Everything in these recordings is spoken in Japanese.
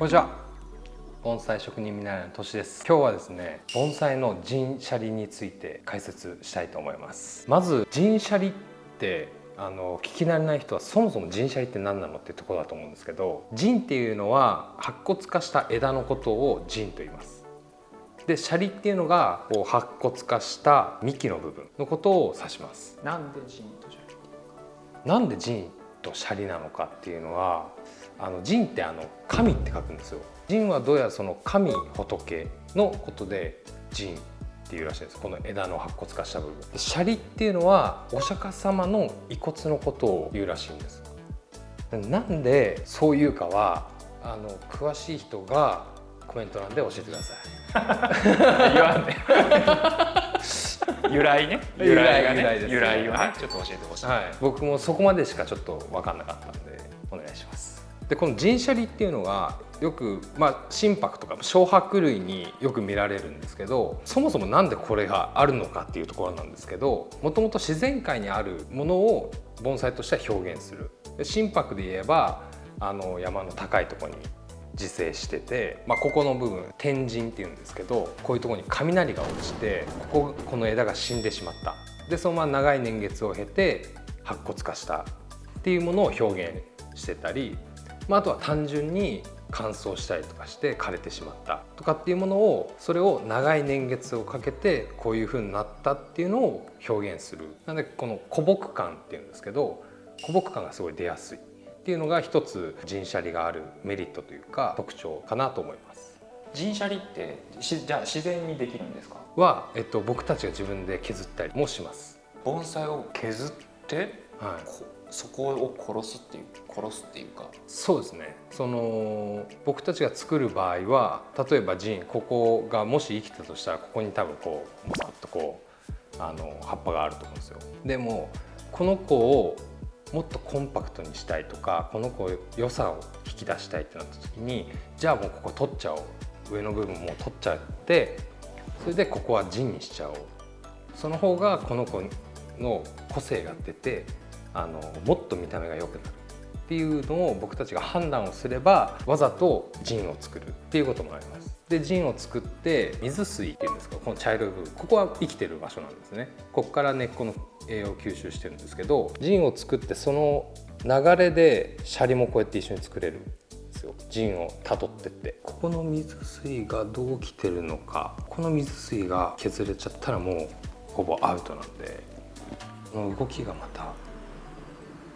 こんにちは。盆栽職人見習いのとしです。今日はですね、盆栽の陣シャリについて解説したいと思います。まず陣シャリって聞き慣れない人はそもそも陣シャリって何なのっていうところだと思うんですけど、陣っていうのは白骨化した枝のことを陣と言います。でシャリっていうのがこう白骨化した幹の部分のことを指します。なんで陣とシャリ？なんで陣とシャリなのかっていうのは、陣って神って書くんですよ。陣はどうやらその神仏のことで陣っていうらしいです。この枝の白骨化した部分で、シャリっていうのはお釈迦様の遺骨のことを言うらしいんです。なんでそういうかは詳しい人がコメント欄で教えてください。言わんね。由来ね。由来がね。です。由来をね、はい、ちょっと教えてほしい。はい、僕もそこまでしかちょっと分かんなかったんでお願いします。でこの陣シャリっていうのがよく、心拍とか小拍類によく見られるんですけど、そもそもなんでこれがあるのかっていうところなんですけど、もともと自然界にあるものを盆栽としては表現する。で心拍で言えば山の高いところに自生してて、ここの部分天神っていうんですけど、こういうところに雷が落ちてこの枝が死んでしまった。でそのまま長い年月を経て白骨化したっていうものを表現してたり、あとは単純に乾燥したりとかして枯れてしまったとかっていうものを、それを長い年月をかけてこういう風になったっていうのを表現する。なのでこの古木感っていうんですけど、古木感がすごい出やすいっていうのが一つ陣シャリがあるメリットというか特徴かなと思います。陣シャリってじゃあ自然にできるんですか？は、僕たちが自分で削ったりもします。盆栽を削って、はい、そこを殺すっていうか。そうですね。僕たちが作る場合は、例えば陣、ここがもし生きたとしたらここに多分こうもさっとこう葉っぱがあると思うんですよ。でもこの子をもっとコンパクトにしたいとか、この子良さを引き出したいってなった時に、じゃあもうここ取っちゃおう、上の部分もう取っちゃって、それでここは陣にしちゃおう。その方がこの子の個性が出てもっと見た目が良くなるっていうのを僕たちが判断をすれば、わざと陣を作るっていうこともあります。で陣を作って水水っていうんですか、この茶色い部分、ここは生きてる場所なんですね。ここから根っこの栄養を吸収してるんですけど、陣を作ってその流れでシャリもこうやって一緒に作れるんですよ。陣をたどってって、ここの水水がどう来てるのか、この水水が削れちゃったらもうほぼアウトなんで、この動きがまた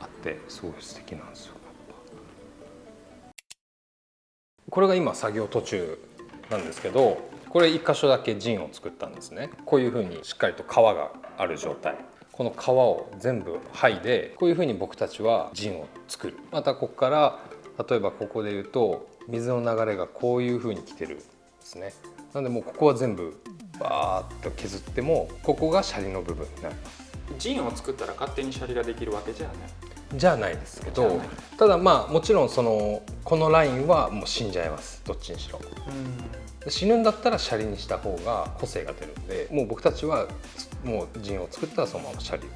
あってすごい素敵なんですよ。これが今作業途中なんですけど、これ1箇所だけ陣を作ったんですね。こういうふうにしっかりと皮がある状態、この皮を全部剥いで、こういうふうに僕たちは陣を作る。またここから例えばここで言うと水の流れがこういうふうに来てるんですね。なのでもうここは全部バーッと削っても、ここがシャリの部分になります。陣を作ったら勝手にシャリができるわけじゃない。じゃないですけど、ただもちろんこのラインはもう死んじゃいます。どっちにしろ。死ぬんだったらシャリにした方が個性が出るんで、もう僕たちはもう陣を作ったらそのままシャリを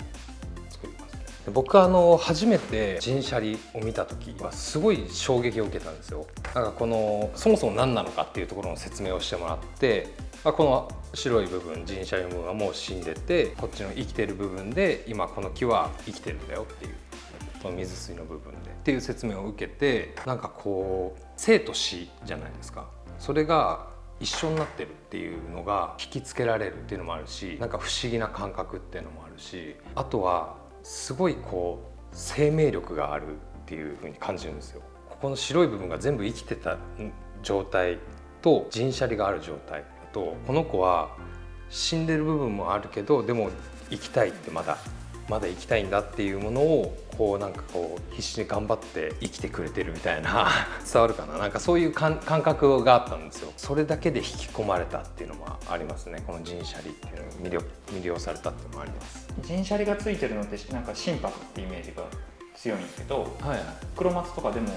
作ります。で僕初めて陣シャリを見た時はすごい衝撃を受けたんですよ。なんかそもそも何なのかっていうところの説明をしてもらって、この白い部分、陣シャリの部分はもう死んでて、こっちの生きてる部分で今この木は生きてるんだよっていう、この水水の部分でっていう説明を受けて、なんかこう生と死じゃないですか、それが一緒になってるっていうのが引きつけられるっていうのもあるし、なんか不思議な感覚っていうのもあるし、あとはすごいこう生命力があるっていう風に感じるんですよ。ここの白い部分が全部生きてた状態と陣シャリがある状態と、この子は死んでる部分もあるけど、でも生きたいって、まだ生きたいんだっていうものをなんか必死に頑張って生きてくれてるみたいな伝わるかな、なんかそういう感覚があったんですよ。それだけで引き込まれたっていうのもありますね。この陣シャリっていうのに魅了されたっていうのもあります。陣シャリがついてるのってなんか心拍ってイメージが強いんですけど、黒松とかでも。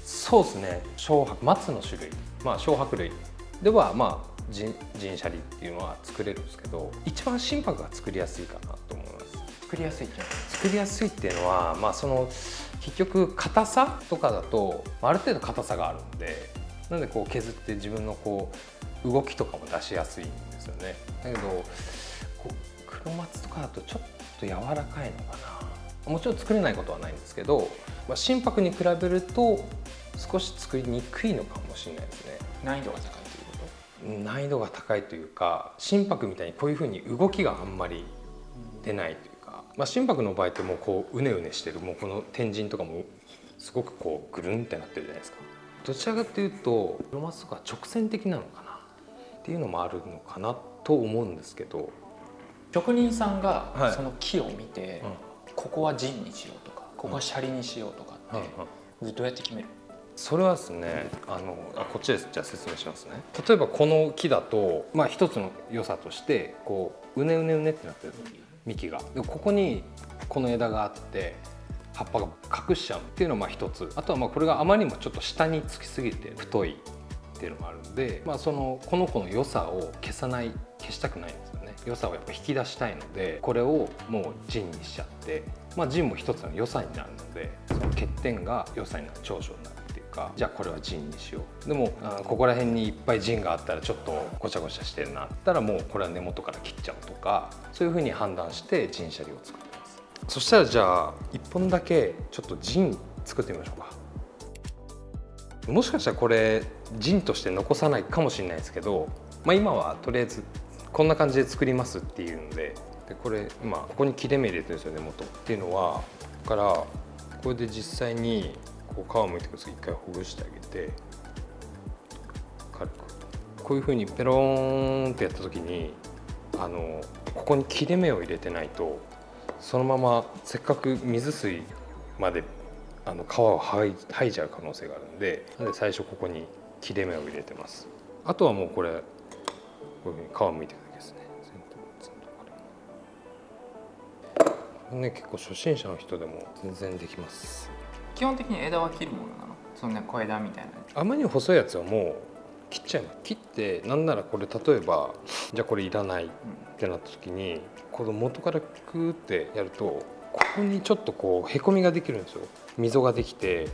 そうですね。松柏、松の種類、小柏類では陣シャリっていうのは作れるんですけど、一番心拍が作りやすいかなと思います。作りやすいっていうのは、結局硬さとかだとある程度硬さがあるんで、なのでこう削って自分のこう動きとかも出しやすいんですよね。だけどこう黒松とかだとちょっと柔らかいのかな。もちろん作れないことはないんですけど、心拍に比べると少し作りにくいのかもしれないですね。難易度が高いということ？難易度が高いというか、心拍みたいにこういうふうに動きがあんまり出ないというか、心拍の場合ってもうこううねうねしてる、もうこの天神とかもすごくこうぐるんってなってるじゃないですか。どちらかというと黒松とか直線的なのかなっていうのもあるのかなと思うんですけど、職人さんがその木を見て、はい、ここは陣にしようとかここはシャリにしようとかってどうやって決める？それはですね、こっちです。じゃあ説明しますね。例えばこの木だと、一つの良さとしてこううねうねうねってなってる幹が、でここにこの枝があって葉っぱが隠しちゃうっていうのが一つ。あとはこれがあまりにもちょっと下につきすぎて太いっていうのもあるんで、この子の良さを消したくないんですよね。良さをやっぱ引き出したいので、これをもう陣にしちゃって、陣も一つの良さになるので、その欠点が良さになる、長所になるっていうか、じゃあこれは陣にしよう。でもここら辺にいっぱい陣があったらちょっとごちゃごちゃしてるなってったら、もうこれは根元から切っちゃうとか、そういうふうに判断して陣シャリを作ってます。そしたらじゃあ1本だけちょっと陣作ってみましょうか。もしかしたらこれ陣として残さないかもしれないですけど、今はとりあえずこんな感じで作りますっていうので、これ今ここに切れ目入れてるんですよね、元っていうのは。だからこれで実際にこう皮をむいてください。一回ほぐしてあげて、軽くこういう風にペローンってやった時にここに切れ目を入れてないと、そのまませっかく水水まで皮を剥いじゃう可能性があるんで、最初ここに切れ目を入れてます。あとはもうこれこういうふうに皮をむいていくだけですね。これね、結構初心者の人でも全然できます。基本的に枝は切るものなの？そんな小枝みたいな。あまりに細いやつはもう切っちゃいます。切って、なんならこれ例えばじゃあこれいらないってなった時に、この元からクーってやると、ここにちょっとこうへこみができるんですよ。溝ができて、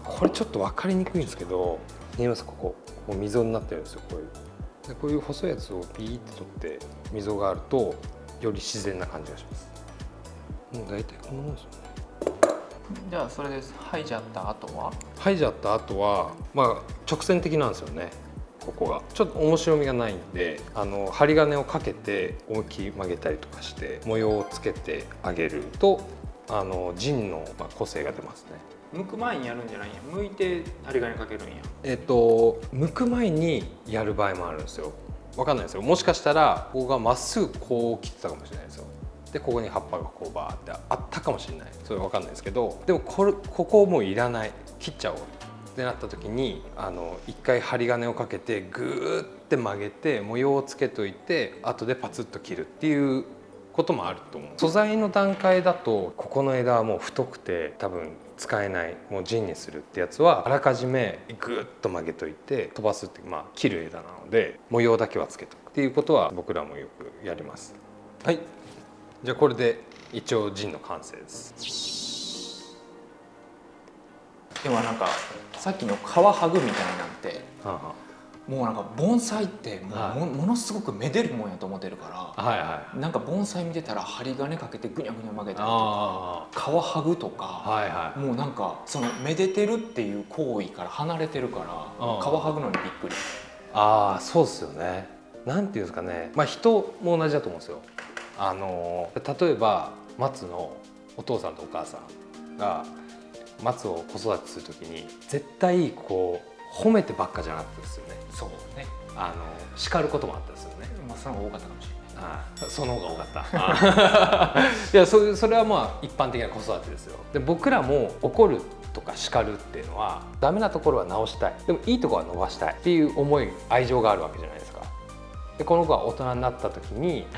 これちょっと分かりにくいんですけど、見えます？ここ溝になってるんですよ。こういう細いやつをビーって取って溝があるとより自然な感じがします。もう大体こんなもんですよね。じゃあそれで剥いじゃった後は？剥いじゃった後は直線的なんですよね。ここがちょっと面白みがないんで、針金をかけて思いっきり曲げたりとかして模様をつけてあげると陣の個性が出ますね。剥く前にやるんじゃないんや。剥いて針金かけるんや。剥く前にやる場合もあるんですよ。わかんないですよ。もしかしたらここがまっすぐこう切ってたかもしれないですよ。でここに葉っぱがこうバーってあったかもしれない。それわかんないですけど、でもここもういらない、切っちゃおうってなった時に一回針金をかけてグーって曲げて模様をつけといて、後でパツッと切るっていうこともあると思う。素材の段階だとここの枝はもう太くて多分使えない、もう陣にするってやつはあらかじめグーッと曲げといて飛ばすって、切る枝なので模様だけはつけとくっていうことは僕らもよくやります。はい、じゃあこれで一応陣の完成です。でもなんかさっきの皮剥ぐみたいなんて、もうなんか盆栽ってものすごくめでるもんやと思ってるから、なんか盆栽見てたら針金かけてぐにゃぐにゃ曲げたりとか皮剥ぐとか、もうなんかそのめでてるっていう行為から離れてるから、皮剥ぐのにびっくり。そうですよね。なんていうんですかね、人も同じだと思うんですよ。例えば松のお父さんとお母さんが松を子育てするときに絶対こう褒めてばっかじゃなかったですよね。そうね。叱ることもあったですよね。その方が多かったかもしれない。その方が多かった。いや、それは一般的な子育てですよ。で僕らも怒るとか叱るっていうのはダメなところは直したい、でもいいところは伸ばしたいっていう思い、愛情があるわけじゃないですか。でこの子が大人になった時に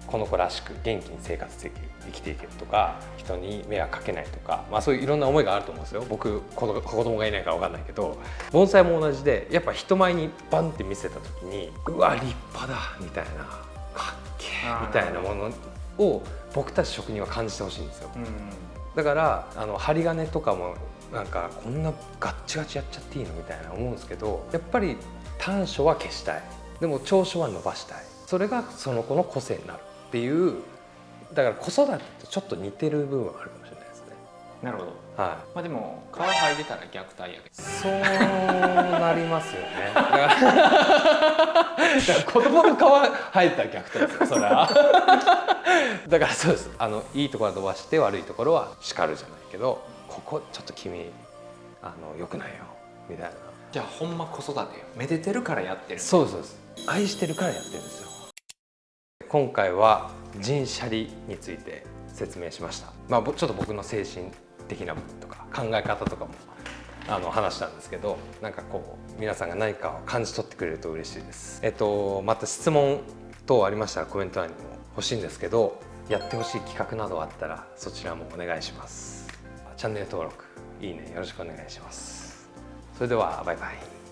この子らしく元気に生活できる、生きていけるとか、人に迷惑かけないとか、そういういろんな思いがあると思うんですよ。僕子供がいないから分かんないけど、盆栽も同じで、やっぱ人前にバンって見せた時にうわ立派だみたいな、かっけーみたいなものを僕たち職人は感じてほしいんですよ。だから針金とかもなんかこんなガッチガチやっちゃっていいのみたいな思うんですけど、やっぱり短所は消したい、でも長所は伸ばしたい、それがその子の個性になるっていう、だから子育てとちょっと似てる部分はあるかもしれないですね。なるほど。はい。まあでも皮剥いでたら虐待やけど。そうなりますよね。だから子供の皮生えたら虐待ですよ、それは。だからそうです。いいところは伸ばして悪いところは叱るじゃないけど、ここちょっと君良くないよみたいな。じゃあほんま子育てよ。めでてるからやってる。そうですそうです。愛してるからやってるんですよ。今回は人シャリについて説明しました。まあちょっと僕の精神的な部分とか考え方とかも話したんですけど、なんかこう皆さんが何かを感じ取ってくれると嬉しいです。また質問等ありましたらコメント欄にも欲しいんですけど、やってほしい企画などあったらそちらもお願いします。チャンネル登録、いいねよろしくお願いします。それではバイバイ。